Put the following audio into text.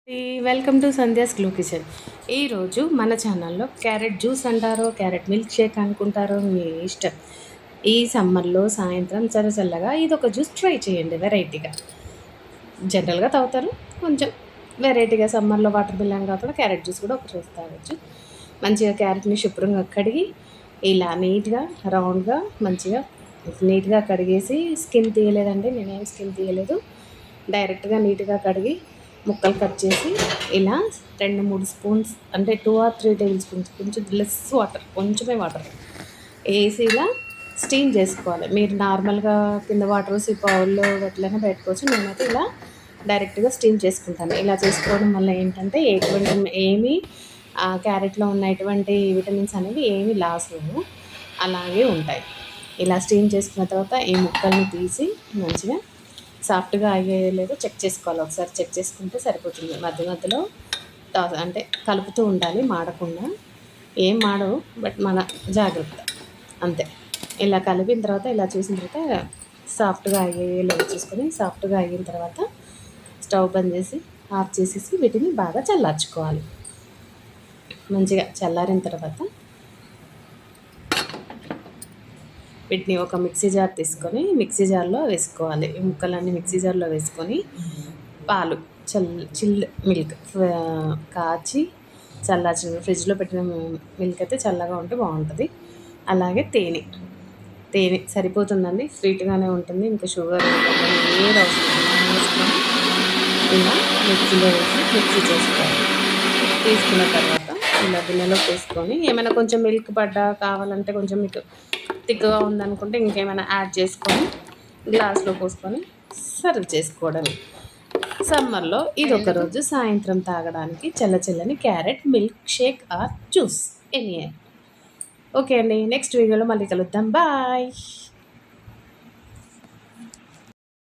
Welcome to Sandhya's glow kitchen. ఈరోజు మన ఛానల్లో క్యారెట్ జ్యూస్ అంటారో క్యారెట్ మిల్క్ షేక్ అనుకుంటారో మీ ఇష్టం. ఈ సమ్మర్లో సాయంత్రం చల్లగా ఇది ఒక జ్యూస్ ట్రై చేయండి వెరైటీగా. జనరల్గా తాగుతారు, కొంచెం వెరైటీగా సమ్మర్లో వాటర్ మిలన్ కాకుండా క్యారెట్ జ్యూస్ కూడా ఒక రోజు తాగొచ్చు. మంచిగా క్యారెట్ని శుభ్రంగా కడిగి ఇలా నీట్గా రౌండ్గా మంచిగా నీట్గా కడిగేసి స్కిన్ తీయలేదండి, నేనేం స్కిన్ తీయలేదు, డైరెక్ట్గా నీట్గా కడిగి ముక్కలు కట్ చేసి ఇలా 2-3 స్పూన్స్ అంటే 2 or 3 టేబుల్ స్పూన్స్ కొంచెం లెస్ వాటర్, కొంచెమే వాటర్ వేసి ఇలా స్టీమ్ చేసుకోవాలి. మీరు నార్మల్గా కింద వాటర్ వేసి బౌల్లో ఎట్లయినా పెట్టుకోవచ్చు. నేనైతే ఇలా డైరెక్ట్గా స్టీమ్ చేసుకుంటాను. ఇలా చేసుకోవడం వల్ల ఏంటంటే ఏమీ క్యారెట్లో ఉన్న ఎటువంటి విటమిన్స్ అనేవి ఏమీ లాస్ అవ్వవు, అలాగే ఉంటాయి. ఇలా స్టీమ్ చేసుకున్న తర్వాత ఈ ముక్కల్ని తీసి మంచిగా సాఫ్ట్గా అయ్యేలేదో చెక్ చేసుకోవాలి. ఒకసారి చెక్ చేసుకుంటే సరిపోతుంది. మధ్య మధ్యలో అంటే కలుపుతూ ఉండాలి, మాడకుండా. ఏం మాడవు, బట్ మన జాగ్రత్త అంతే. ఇలా కలిపిన తర్వాత ఇలా చూసిన తర్వాత సాఫ్ట్గా అయ్యేలాగా చూసుకొని, సాఫ్ట్గా అయిన తర్వాత స్టవ్ బంద్ చేసి ఆఫ్ చేసేసి వీటిని బాగా చల్లార్చుకోవాలి. మంచిగా చల్లారిన తర్వాత వీటిని ఒక మిక్సీ జార్ తీసుకొని మిక్సీ జార్లో వేసుకోవాలి. ఈ ముక్కలన్నీ మిక్సీ జార్లో వేసుకొని పాలు చిల్డ్ మిల్క్ కాచి చల్లార్చిన ఫ్రిడ్జ్లో పెట్టిన మిల్క్ అయితే చల్లగా ఉంటే బాగుంటుంది. అలాగే తేనె సరిపోతుందండి, స్వీట్గానే ఉంటుంది. ఇంకా షుగర్ ఏది అవసరం వేసుకొని ఇలా మిక్సీలో వేసి మిక్సీ చేసుకోవాలి. తీసుకున్న తర్వాత ఇలా గిన్నెలో వేసుకొని ఏమైనా కొంచెం మిల్క్ కావాలంటే కొంచెం మీకు థిక్గా ఉందనుకుంటే ఇంకేమైనా యాడ్ చేసుకొని గ్లాస్లో పోసుకొని సర్వ్ చేసుకోవడమే. సమ్మర్లో ఇది ఒక రోజు సాయంత్రం తాగడానికి చల్లని carrot milk shake or juice any. Okay అండి, నెక్స్ట్ వీడియోలో మళ్ళీ కలుద్దాం. బాయ్.